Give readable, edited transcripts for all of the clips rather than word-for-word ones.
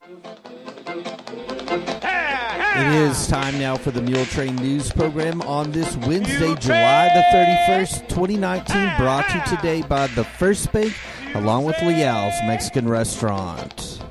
It is time now for the Muletrain News Program on this Wednesday, July the 31st, 2019, brought to you today by the First Bank, along with Leal's Mexican Restaurant.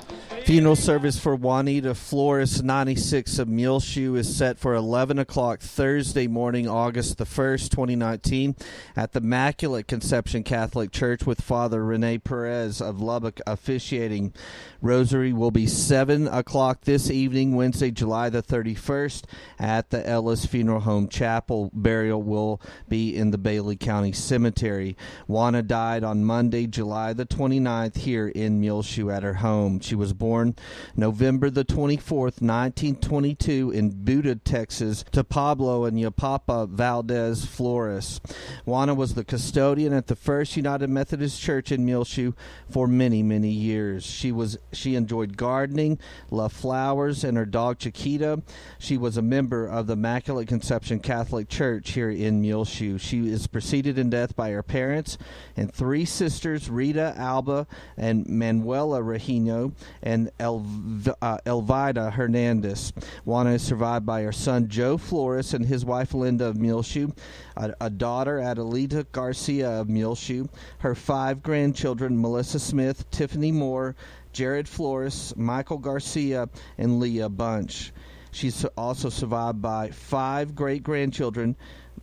Funeral service for Juanita Flores, 96 of Muleshoe, is set for 11 o'clock Thursday morning, August the 1st, 2019, at the Immaculate Conception Catholic Church with Father Rene Perez of Lubbock officiating. Rosary will be 7 o'clock this evening, Wednesday, July the 31st, at the Ellis Funeral Home Chapel. Burial will be in the Bailey County Cemetery. Juana died on Monday, July the 29th, here in Muleshoe at her home. She was born November the 24th, 1922, in Buda, Texas, to Pablo and Yapapa Valdez Flores. Juana was the custodian at the First United Methodist Church in Muleshoe for many, many years. She enjoyed gardening, loved flowers, and her dog Chiquita. She was a member of the Immaculate Conception Catholic Church here in Muleshoe. She is preceded in death by her parents and three sisters, Rita, Alba, and Manuela Regino, and Elvida Hernandez. Juana is survived by her son Joe Flores and his wife Linda of Muleshoe, a daughter Adelita Garcia of Muleshoe, her 5 grandchildren Melissa Smith, Tiffany Moore, Jared Flores, Michael Garcia, and Leah Bunch. She's also survived by 5 great-grandchildren,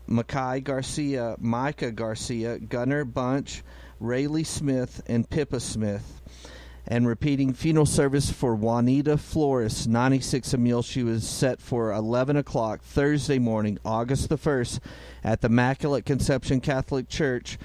Mackay Garcia, Micah Garcia, Gunnar Bunch, Rayleigh Smith, and Pippa Smith. And repeating, funeral service for Juanita Flores, 96 of Muleshoe, is set for 11 o'clock Thursday morning, August the 1st, at the Immaculate Conception Catholic Church.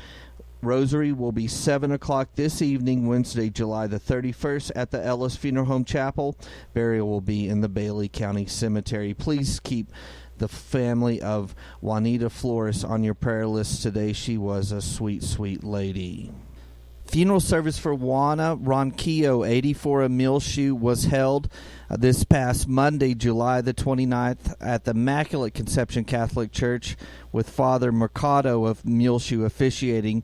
Rosary will be 7 o'clock this evening, Wednesday, July the 31st, at the Ellis Funeral Home Chapel. Burial will be in the Bailey County Cemetery. Please keep the family of Juanita Flores on your prayer list today. She was a sweet, sweet lady. Funeral service for Juana Ronquillo, 84 of Muleshoe, was held this past Monday, July the 29th, at the Immaculate Conception Catholic Church with Father Mercado of Muleshoe officiating.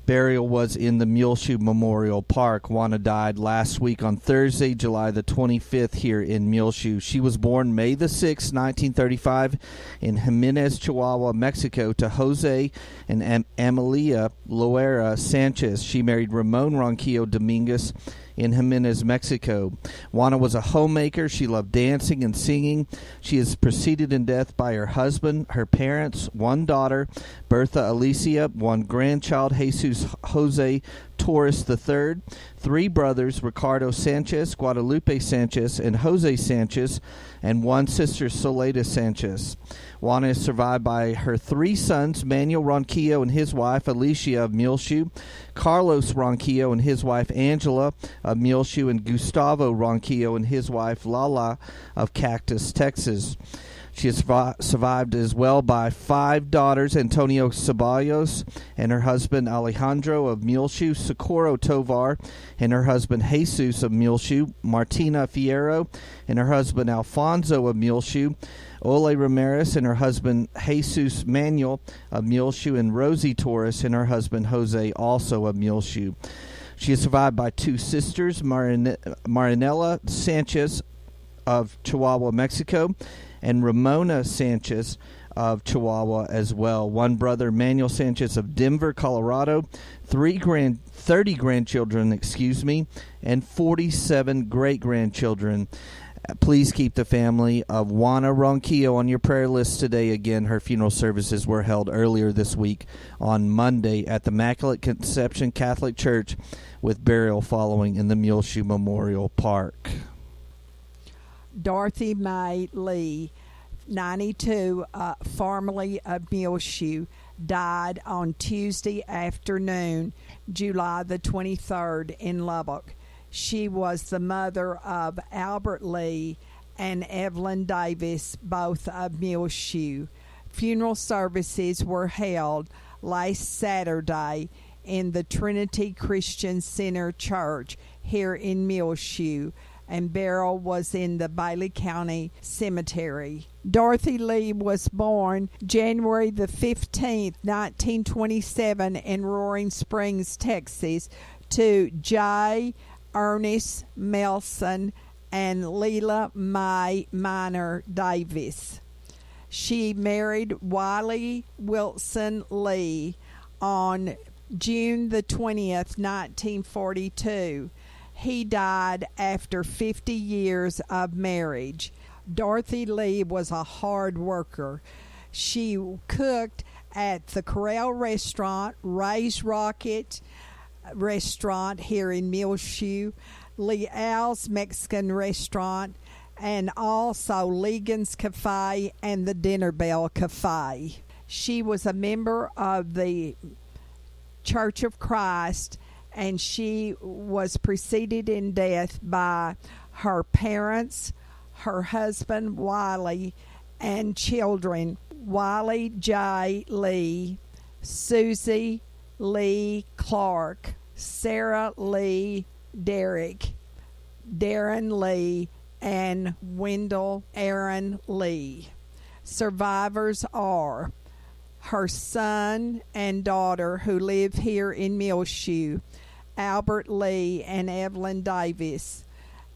Burial was in the Muleshoe Memorial Park. Juana died last week on Thursday, July the 25th, here in Muleshoe. She was born May the 6th, 1935, in Jimenez, Chihuahua, Mexico, to Jose and Amelia Loera Sanchez. She married Ramon Ronquillo Dominguez in Jimenez, Mexico. Juana was a homemaker. She loved dancing and singing. She is preceded in death by her husband, her parents, 1 daughter, Bertha Alicia, 1 grandchild, Jesus Jose Torres III, 3 brothers, Ricardo Sanchez, Guadalupe Sanchez, and Jose Sanchez, and 1 sister, Soledad Sanchez. Juana is survived by her 3 sons, Manuel Ronquillo and his wife, Alicia of Muleshoe, Carlos Ronquillo and his wife, Angela of Muleshoe, and Gustavo Ronquillo and his wife, Lala of Cactus, Texas. She is survived as well by 5 daughters, Antonio Ceballos and her husband Alejandro of Muleshoe, Socorro Tovar and her husband Jesus of Muleshoe, Martina Fierro and her husband Alfonso of Muleshoe, Ole Ramirez and her husband Jesus Manuel of Muleshoe, and Rosie Torres and her husband Jose, also of Muleshoe. She is survived by 2 sisters, Marinella Sanchez of Chihuahua, Mexico, and Ramona Sanchez of Chihuahua as well. 1 brother, Manuel Sanchez of Denver, Colorado, 30 grandchildren, and 47 great-grandchildren. Please keep the family of Juana Ronquillo on your prayer list today. Again, her funeral services were held earlier this week on Monday at the Immaculate Conception Catholic Church, with burial following in the Muleshoe Memorial Park. Dorothy Mae Lee, 92, formerly of Muleshoe, died on Tuesday afternoon, July the 23rd, in Lubbock. She was the mother of Albert Lee and Evelyn Davis, both of Muleshoe. Funeral services were held last Saturday in the Trinity Christian Center Church here in Muleshoe, and burial was in the Bailey County Cemetery. Dorothy Lee was born January the 15th, 1927 in Roaring Springs, Texas, to J. Ernest Melson and Leela Mae Minor Davis. She married Wiley Wilson Lee on June the 20th, 1942. He died after 50 years of marriage. Dorothy Lee was a hard worker. She cooked at the Corral Restaurant, Ray's Rocket Restaurant here in Muleshoe, Leal's Mexican Restaurant, and also Ligon's Cafe and the Dinner Bell Cafe. She was a member of the Church of Christ, and she was preceded in death by her parents, her husband Wiley, and children Wiley J. Lee, Susie Lee Clark, Sarah Lee Derrick, Darren Lee, and Wendell Aaron Lee. Survivors are her son and daughter, who live here in Muleshoe, Albert Lee and Evelyn Davis,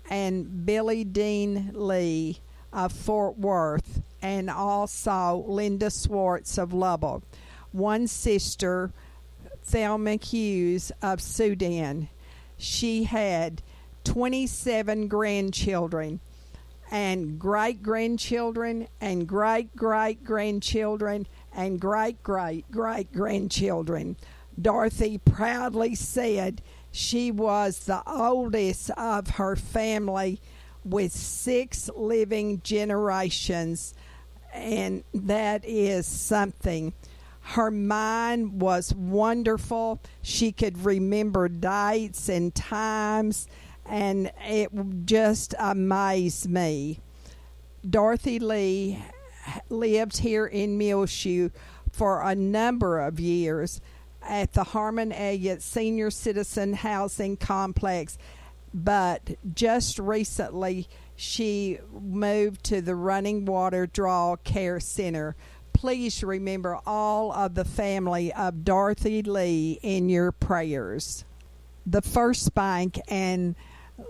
and Billy Dean Lee of Fort Worth, and also Linda Swartz of Lubbock. One sister, Thelma Hughes of Sudan. She had 27 grandchildren and great-grandchildren and great-great-grandchildren and great-great-great-grandchildren. Dorothy proudly said she was the oldest of her family with 6 living generations, and that is something. Her mind was wonderful. She could remember dates and times, and it just amazed me. Dorothy Lee lived here in Muleshoe for a number of years at the Harmon Elliott Senior Citizen Housing Complex, but just recently she moved to the Running Water Draw Care Center. Please remember all of the family of Dorothy Lee in your prayers. The First Bank and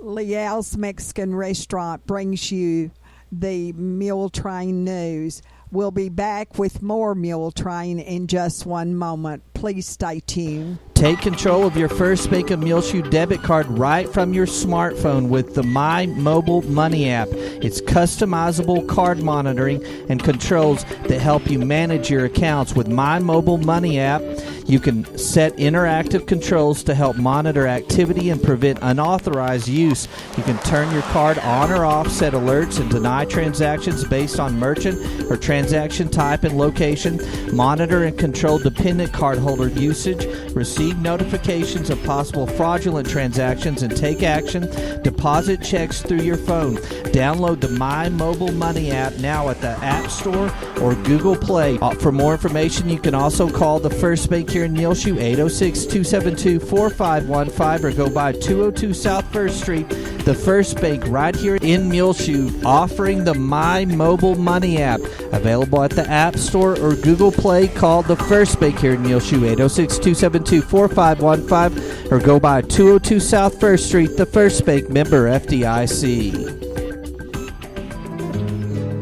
Leal's Mexican Restaurant brings you the Muletrain news. We'll be back with more Muletrain in just one moment. Please stay tuned. Take control of your First Bank of Muleshoe debit card right from your smartphone with the My Mobile Money app. It's customizable card monitoring and controls that help you manage your accounts. With My Mobile Money app, you can set interactive controls to help monitor activity and prevent unauthorized use. You can turn your card on or off, set alerts, and deny transactions based on merchant or transaction type and location, monitor and control dependent cardholder usage, receive notifications of possible fraudulent transactions, and take action. Deposit checks through your phone. Download the My Mobile Money app now at the App Store or Google Play. For more information, you can also call the First Bank here in Muleshoe, 806-272-4515, or go by 202 South 1st Street. The First Bank right here in Muleshoe, offering the My Mobile Money app. Available at the App Store or Google Play. Call the First Bank here in Muleshoe, 806-272-4515, or go by 202 South 1st Street. The First Bank, member FDIC.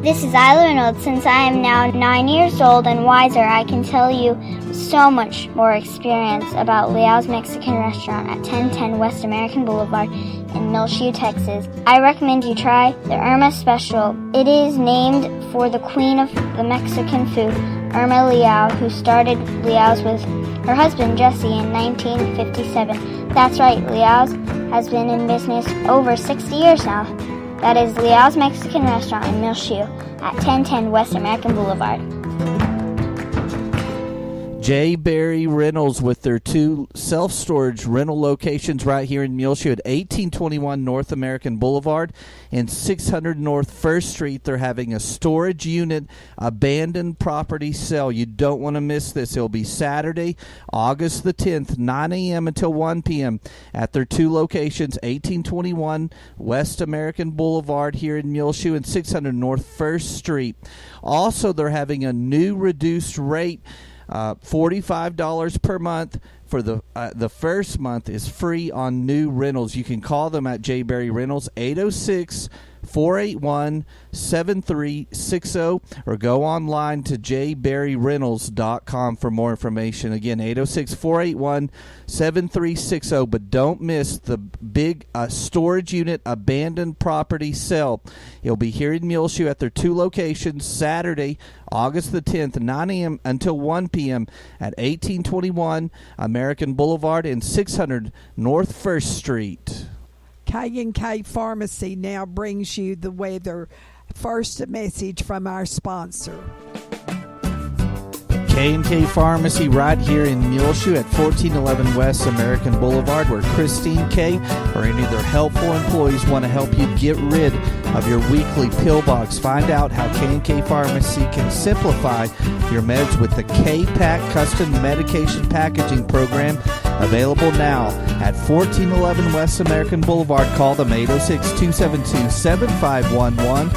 This is Isla Reynolds. Since I am now 9 years old and wiser, I can tell you so much more experience about Leal's Mexican Restaurant at 1010 West American Boulevard in Muleshoe, Texas. I recommend you try the Irma Special. It is named for the queen of the Mexican food, Irma Leal, who started Leal's with her husband Jesse in 1957. That's right, Leal's has been in business over 60 years now. That is Leal's Mexican Restaurant in Muleshoe at 1010 West American Boulevard. J. Berry Rentals with their 2 self-storage rental locations right here in Muleshoe at 1821 North American Boulevard and 600 North 1st Street. They're having a storage unit abandoned property sale. You don't want to miss this. It'll be Saturday, August the 10th, 9 a.m. until 1 p.m. at their 2 locations, 1821 West American Boulevard here in Muleshoe and 600 North 1st Street. Also, they're having a new reduced rate $45 per month. For the first month is free on new rentals. You can call them at J. Berry Rentals, 806-481-7360, or go online to jberryrentals.com for more information. Again, 806-481-7360. But don't miss the big storage unit abandoned property sale. It'll be here in Muleshoe at their 2 locations, Saturday, August the 10th, 9 a.m. until 1 p.m. at 1821 American Boulevard and 600 North 1st Street. K&K Pharmacy now brings you the weather. First, a message from our sponsor. K&K Pharmacy right here in Muleshoe at 1411 West American Boulevard, where Christine K. or any of their helpful employees want to help you get rid of your weekly pill box. Find out how K&K Pharmacy can simplify your meds with the K-Pack Custom Medication Packaging Program, available now at 1411 West American Boulevard. Call them 806-272-7511.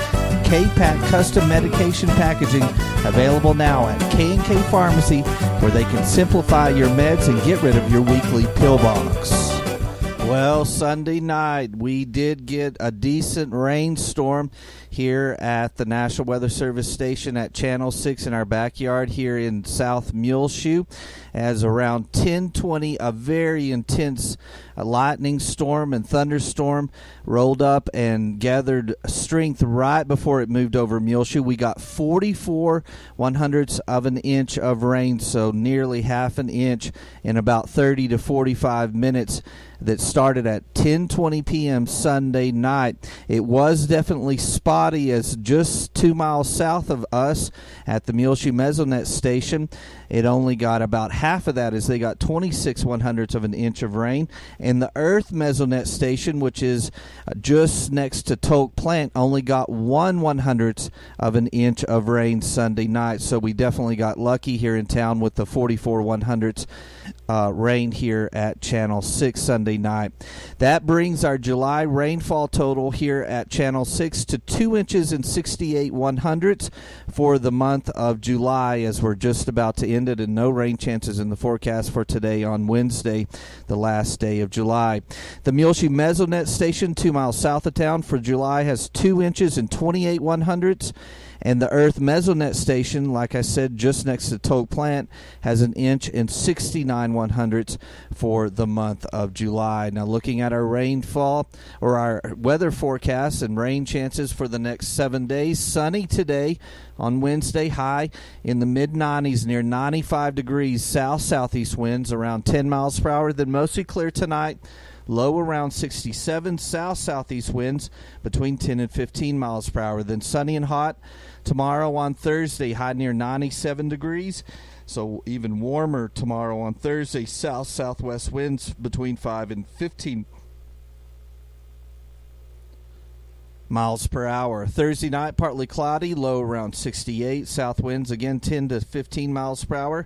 K-Pack Custom Medication Packaging, available now at K&K Pharmacy, where they can simplify your meds and get rid of your weekly pill box. Well, Sunday night, we did get a decent rainstorm here at the National Weather Service station at Channel 6 in our backyard here in South Muleshoe. As around 10:20, a very intense lightning storm and thunderstorm rolled up and gathered strength right before it moved over Muleshoe. We got 44 100ths of an inch of rain, so nearly half an inch in about 30 to 45 minutes. That started at 10:20 p.m. Sunday night. It was definitely spotty, as just 2 miles south of us at the Muleshoe Mesonet station, it only got about half of that, as they got 26 100ths of an inch of rain. And the Earth Mesonet station, which is just next to Tolk Plant, only got 1 100th of an inch of rain Sunday night. So we definitely got lucky here in town with the 44 100ths rain here at Channel 6 Sunday night. That brings our July rainfall total here at Channel 6 to 2 inches and 68 100ths for the month of July, as we're just about to end it, and no rain chances in the forecast for today on Wednesday, the last day of July. The Muleshoe Mesonet station, 2 miles south of town, for July has 2 inches and 28 100ths. And the Earth Mesonet station, like I said, just next to Tolk Plant, has 1 inch and 69 100ths for the month of July. Now, looking at our rainfall, or our weather forecast and rain chances for the next 7 days. Sunny today on Wednesday, high in the mid-90s, near 95 degrees, south-southeast winds around 10 miles per hour. Then mostly clear tonight. Low around 67, south-southeast winds between 10 and 15 miles per hour. Then sunny and hot tomorrow on Thursday, high near 97 degrees. So even warmer tomorrow on Thursday, south-southwest winds between 5 and 15 miles per hour. Thursday night, partly cloudy, low around 68, south winds again 10 to 15 miles per hour.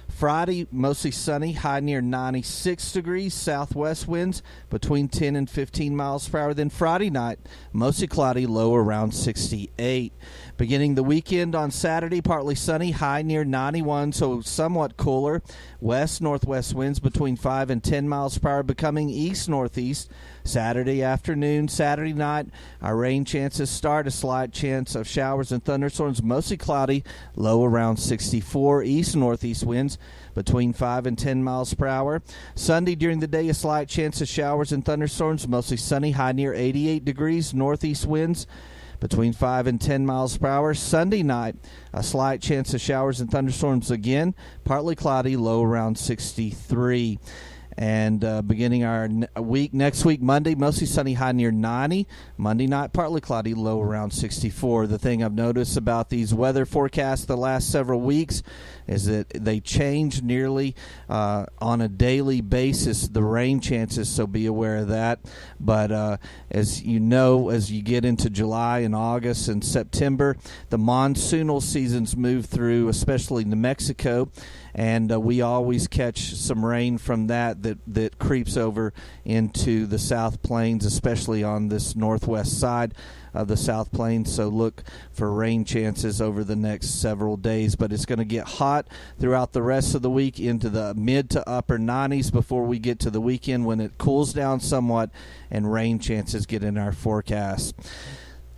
Friday, mostly sunny, high near 96 degrees, southwest winds between 10 and 15 miles per hour. Then Friday night, mostly cloudy, low around 68. Beginning the weekend on Saturday, partly sunny, high near 91, so somewhat cooler. West-northwest winds between 5 and 10 miles per hour, becoming east-northeast. Saturday afternoon, Saturday night, our rain chances start. A slight chance of showers and thunderstorms, mostly cloudy, low around 64. East-northeast winds between 5 and 10 miles per hour. Sunday during the day, a slight chance of showers and thunderstorms, mostly sunny, high near 88 degrees. Northeast winds between 5 and 10 miles per hour. Sunday night, a slight chance of showers and thunderstorms again, partly cloudy, low around 63. And beginning our week, next week, Monday, mostly sunny, high near 90. Monday night, partly cloudy, low around 64. The thing I've noticed about these weather forecasts the last several weeks is that they change nearly on a daily basis, the rain chances, so be aware of that. But as you know, as you get into July and August and September, the monsoonal seasons move through, especially New Mexico, and we always catch some rain from that creeps over into the South Plains, especially on this northwest side of the South Plains. So look for rain chances over the next several days, but it's going to get hot throughout the rest of the week into the mid to upper 90s before we get to the weekend, when it cools down somewhat and rain chances get in our forecast.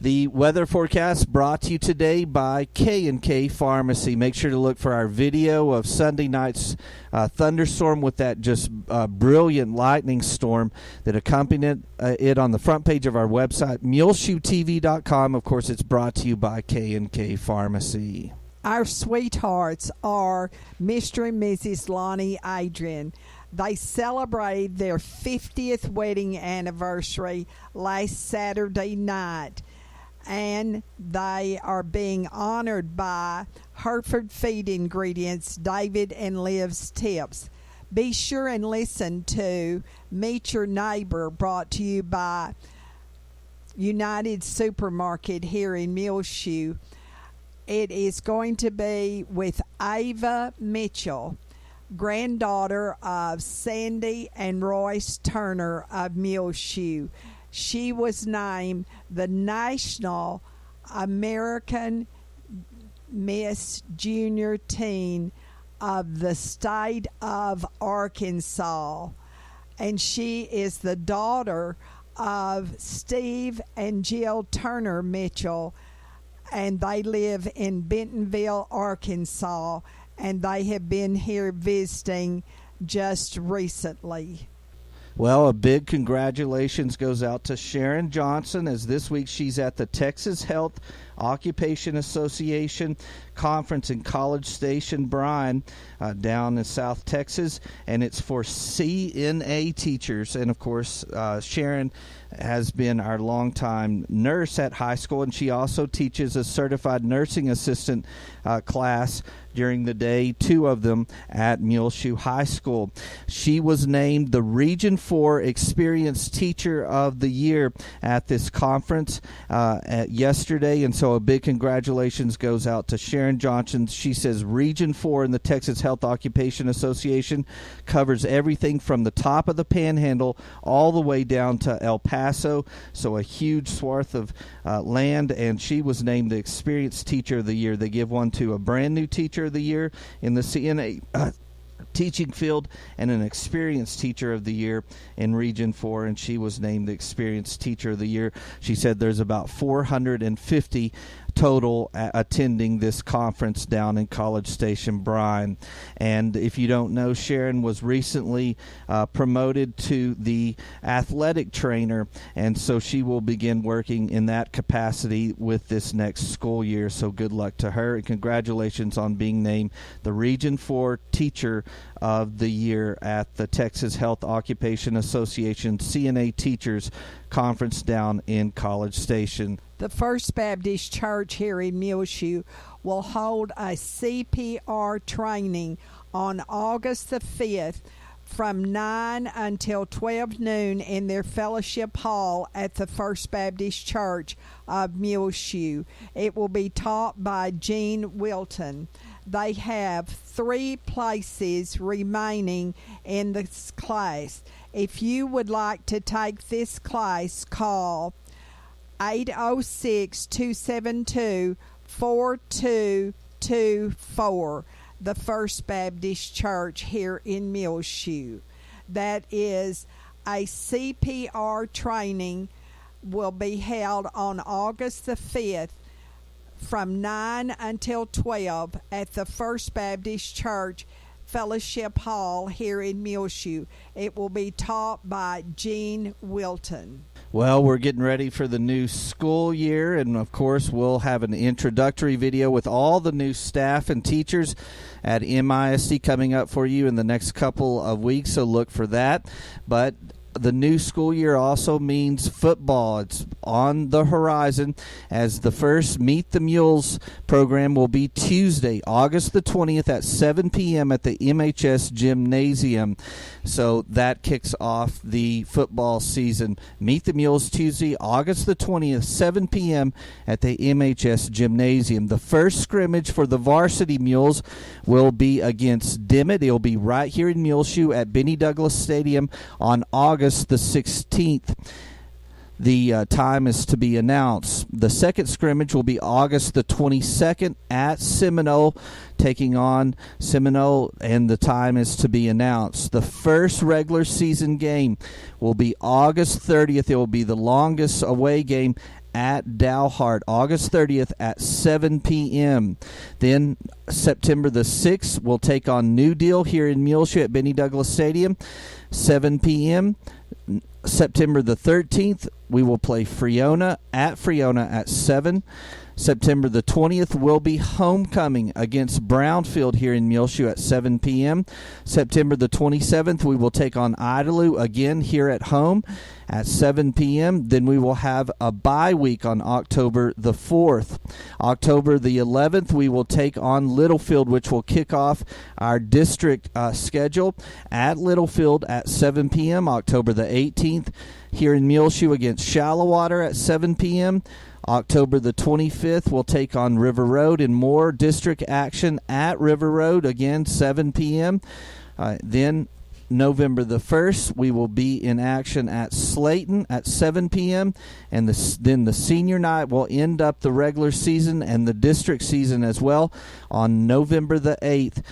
The weather forecast brought to you today by K&K Pharmacy. Make sure to look for our video of Sunday night's thunderstorm with that just brilliant lightning storm that accompanied it on the front page of our website, muleshoetv.com. Of course, it's brought to you by K&K Pharmacy. Our sweethearts are Mr. and Mrs. Lonnie Adrian. They celebrated their 50th wedding anniversary last Saturday night, and they are being honored by Hereford Feed Ingredients, David and Liv's Tips. Be sure and listen to Meet Your Neighbor, brought to you by United Supermarket here in Muleshoe. It is going to be with Ava Mitchell, granddaughter of Sandy and Royce Turner of Muleshoe. She was named the National American Miss Junior Teen of the state of Arkansas. And she is the daughter of Steve and Jill Turner Mitchell, and they live in Bentonville, Arkansas, and they have been here visiting just recently. Well, a big congratulations goes out to Sharon Johnson, as this week she's at the Texas Health Occupation Association conference in College Station, Bryan, down in South Texas, and it's for CNA teachers. And of course, Sharon has been our longtime nurse at high school, and she also teaches a certified nursing assistant class during the day, 2 of them at Muleshoe High School. She was named the Region 4 Experienced Teacher of the Year at this conference yesterday, and so a big congratulations goes out to Sharon Johnson. She says Region 4 in the Texas Health Occupation Association covers everything from the top of the Panhandle all the way down to El Paso, so a huge swath of land, and she was named the Experienced Teacher of the Year. They give one to a brand new Teacher of the Year in the CNA teaching field and an Experienced Teacher of the Year in Region 4, and she was named the Experienced Teacher of the Year. She said there's about 450 total attending this conference down in College Station, Bryan. And if you don't know, Sharon was recently promoted to the athletic trainer, and so she will begin working in that capacity with this next school year. So good luck to her, and congratulations on being named the Region 4 Teacher of the Year at the Texas Health Occupation Association CNA Teachers Conference down in College Station. The First Baptist Church here in Muleshoe will hold a CPR training on August the 5th from 9 until 12 noon in their fellowship hall at the First Baptist Church of Muleshoe. It will be taught by Gene Wilton. They have 3 places remaining in this class. If you would like to take this class, call 806-272-4224, the First Baptist Church here in Muleshoe. That is a CPR training will be held on August the 5th from 9 until 12 at the First Baptist Church Fellowship Hall here in Muleshoe. It will be taught by Gene Wilton. Well, we're getting ready for the new school year, and of course we'll have an introductory video with all the new staff and teachers at MISD coming up for you in the next couple of weeks, so look for that. But the new school year also means football. It's on the horizon as the first Meet the Mules program will be Tuesday, August the 20th at 7 p.m. at the MHS Gymnasium. So that kicks off the football season. Meet the Mules Tuesday, August the 20th, 7 p.m. at the MHS Gymnasium. The first scrimmage for the varsity Mules will be against Dimmitt. It'll be right here in Muleshoe at Benny Douglas Stadium on August the 16th. The time is to be announced. The second scrimmage will be August the 22nd at Seminole, taking on Seminole, and the time is to be announced. The first regular season game will be August 30th. It will be the longest away game at Dalhart, August 30th at 7 p.m. Then September the 6th, we'll take on New Deal here in Muleshoe at Benny Douglas Stadium, 7 p.m. September the 13th, we will play Friona at 7. September the 20th will be homecoming against Brownfield here in Muleshoe at 7 p.m. September the 27th, we will take on Idalou again here at home at 7 p.m. Then we will have a bye week on October the 4th. October the 11th, we will take on Littlefield, which will kick off our district schedule at Littlefield at 7 p.m. October the 18th, here in Muleshoe against Shallowater at 7 p.m. October the 25th, we'll take on River Road in more district action at River Road, again, 7 p.m. Then November the 1st, we will be in action at Slayton at 7 p.m. And then the senior night will end up the regular season and the district season as well on November the 8th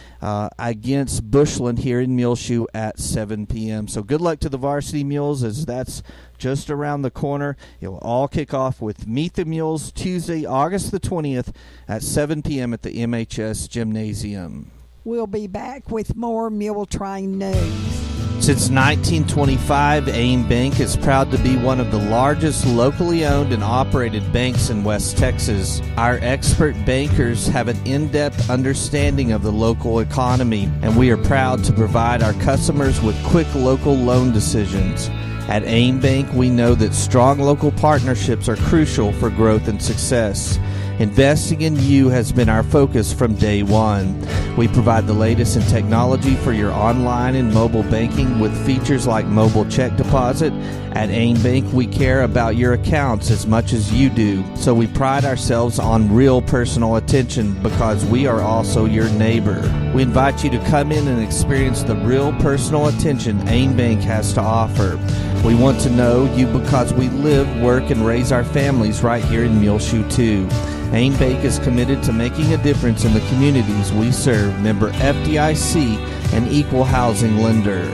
against Bushland here in Muleshoe at 7 p.m. So good luck to the varsity Mules, as that's just around the corner. It will all kick off with Meet the Mules Tuesday, August the 20th at 7 p.m. at the MHS Gymnasium. We'll be back with more Muletrain news. Since 1925, AIM Bank is proud to be one of the largest locally owned and operated banks in West Texas. Our expert bankers have an in-depth understanding of the local economy, and we are proud to provide our customers with quick local loan decisions. At AIM Bank, we know that strong local partnerships are crucial for growth and success. Investing in you has been our focus from day one. We provide the latest in technology for your online and mobile banking with features like mobile check deposit. At AIM Bank, we care about your accounts as much as you do, so we pride ourselves on real personal attention because we are also your neighbor. We invite you to come in and experience the real personal attention AIM Bank has to offer. We want to know you because we live, work, and raise our families right here in Muleshoe too. AIM Bank is committed to making a difference in the communities we serve. Member FDIC, an equal housing lender.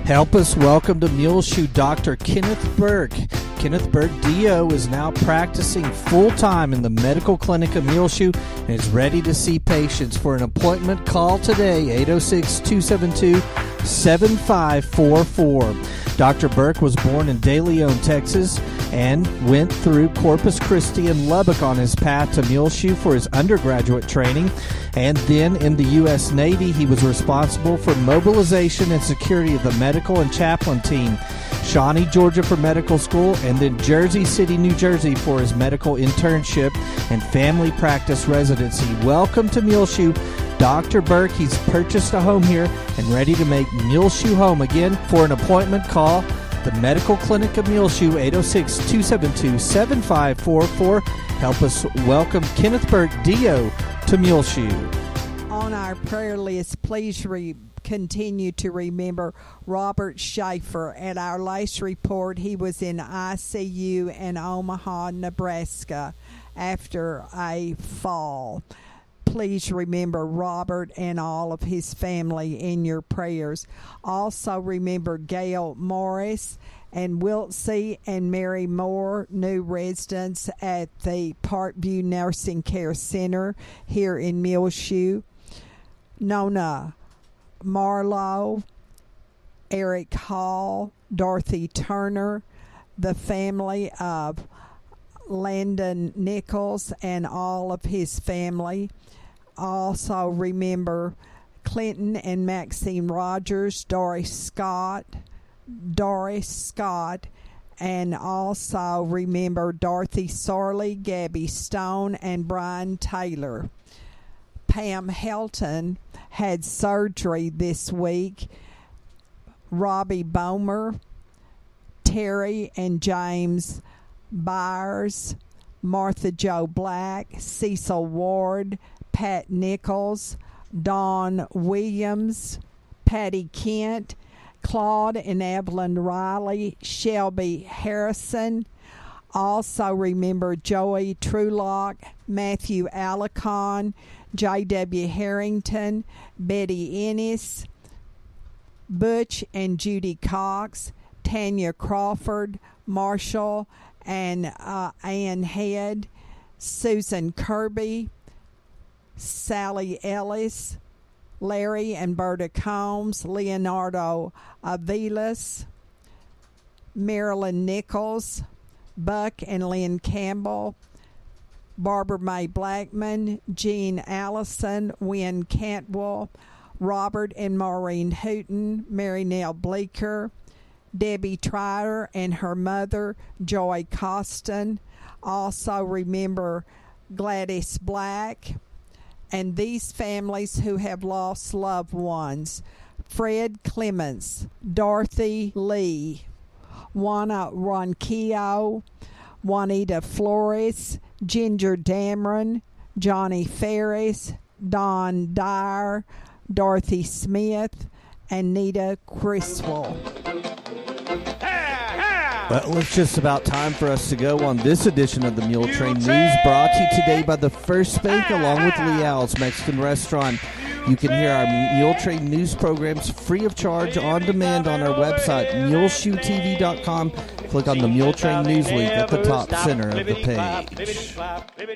Help us welcome to Muleshoe Dr. Kenneth Burke. Kenneth Burke, DO, is now practicing full-time in the medical clinic of Muleshoe and is ready to see patients. For an appointment, call today, 806-272-7544. Dr. Burke was born in De Leon, Texas, and went through Corpus Christi and Lubbock on his path to Muleshoe for his undergraduate training. And then in the U.S. Navy, he was responsible for mobilization and security of the medical and chaplain team. Shawnee, Georgia for medical school, and then Jersey City, New Jersey for his medical internship and family practice residency. Welcome to Muleshoe, Dr. Burke. He's purchased a home here and ready to make Muleshoe home again. For an appointment, call the Medical Clinic of Muleshoe, 806-272-7544. Help us welcome Kenneth Burke, DO, to Muleshoe. On our prayer list, please continue to remember Robert Schaefer. At our last report, he was in ICU in Omaha, Nebraska after a fall. Please remember Robert and all of his family in your prayers. Also remember Gail Morris and Wiltsey and Mary Moore, new residents at the Parkview Nursing Care Center here in Muleshoe. Nona Marlowe, Eric Hall, Dorothy Turner, the family of Landon Nichols and all of his family. Also remember Clinton and Maxine Rogers, Doris Scott, and also remember Dorothy Sorley, Gabby Stone, and Brian Taylor. Pam Helton had surgery this week. Robbie Bomer, Terry and James Byers, Martha Jo Black, Cecil Ward, Pat Nichols, Dawn Williams, Patty Kent, Claude and Evelyn Riley, Shelby Harrison. Also remember Joey Trulock, Matthew Alicon, J.W. Harrington, Betty Ennis, Butch and Judy Cox, Tanya Crawford, Marshall and Ann Head, Susan Kirby, Sally Ellis, Larry and Berta Combs, Leonardo Avilas, Marilyn Nichols, Buck and Lynn Campbell, Barbara Mae Blackman, Jean Allison, Wynn Cantwell, Robert and Maureen Hooten, Mary Nell Bleeker, Debbie Trider and her mother, Joy Costin. Also remember Gladys Black, and these families who have lost loved ones: Fred Clements, Dorothy Lee, Juana Ronquillo, Juanita Flores, Ginger Dameron, Johnny Ferris, Don Dyer, Dorothy Smith, and Nita Criswell. Well, it's just about time for us to go on this edition of the Muletrain News, brought to you today by the First Bank along with Leal's Mexican Restaurant. You can hear our Muletrain News programs free of charge on demand on our website, muleshoetv.com. Click on the Muletrain News link at the top center of the page.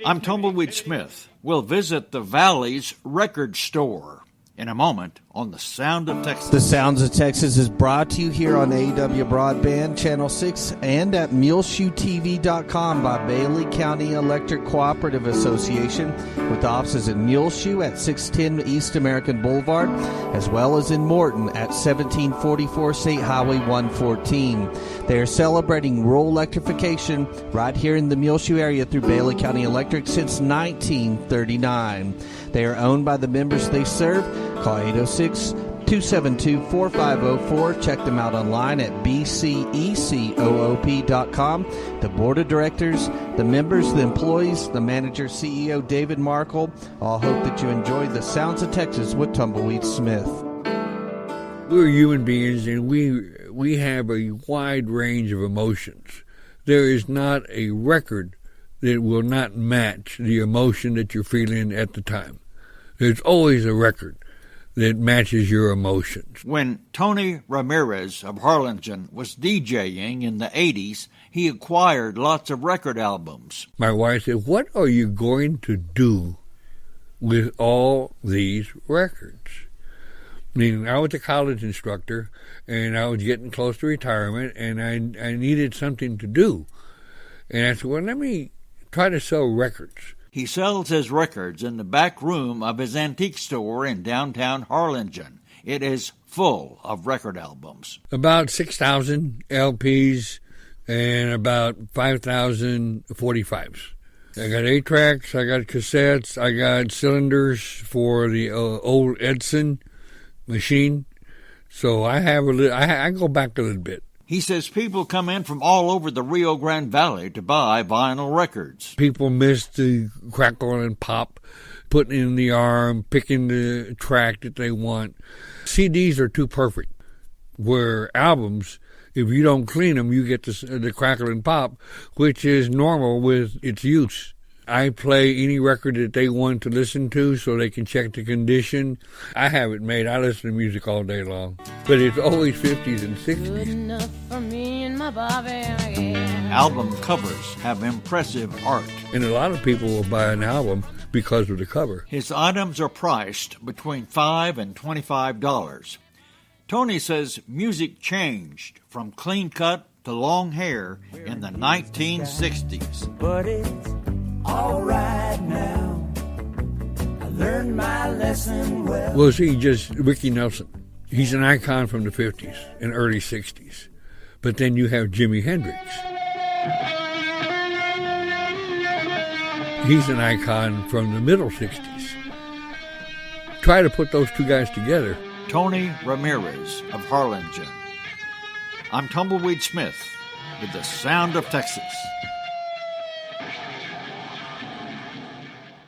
I'm Tumbleweed Smith. We'll visit the Valley's record store in a moment on The Sound of Texas. The Sounds of Texas is brought to you here on AEW Broadband, Channel 6, and at muleshoetv.com by Bailey County Electric Cooperative Association, with offices in Muleshoe at 610 East American Boulevard, as well as in Morton at 1744 State Highway 114. They are celebrating rural electrification right here in the Muleshoe area through Bailey County Electric since 1939. They are owned by the members they serve. Call 806-272-4504. Check them out online at bcecoop.com. The board of directors, the members, the employees, the manager, CEO David Markle, all hope that you enjoy the Sounds of Texas with Tumbleweed Smith. We're human beings, and we have a wide range of emotions. There is not a record that will not match the emotion that you're feeling at the time. There's always a record that matches your emotions. When Tony Ramirez of Harlingen was DJing in the 80s, he acquired lots of record albums. My wife said, "What are you going to do with all these records?" I mean, I was a college instructor, and I was getting close to retirement, and I needed something to do. And I said, well, let me try to sell records. He sells his records in the back room of his antique store in downtown Harlingen. It is full of record albums. About 6,000 LPs and about 5,000 45s. I got 8-tracks, I got cassettes, I got cylinders for the old Edison machine. So I have I go back a little bit. He says people come in from all over the Rio Grande Valley to buy vinyl records. People miss the crackle and pop, putting in the arm, picking the track that they want. CDs are too perfect, where albums, if you don't clean them, you get the crackle and pop, which is normal with its use. I play any record that they want to listen to so they can check the condition. I have it made. I listen to music all day long. But it's always 50s and 60s. Good enough for me and my Bobby, yeah. Album covers have impressive art. And a lot of people will buy an album because of the cover. His items are priced between $5 and $25. Tony says music changed from clean cut to long hair in the 1960s. But it's all right now. I learned my lesson well. Well, see, just Ricky Nelson. He's an icon from the 50s and early 60s. But then you have Jimi Hendrix. He's an icon from the middle 60s. Try to put those two guys together. Tony Ramirez of Harlingen. I'm Tumbleweed Smith with the Sound of Texas.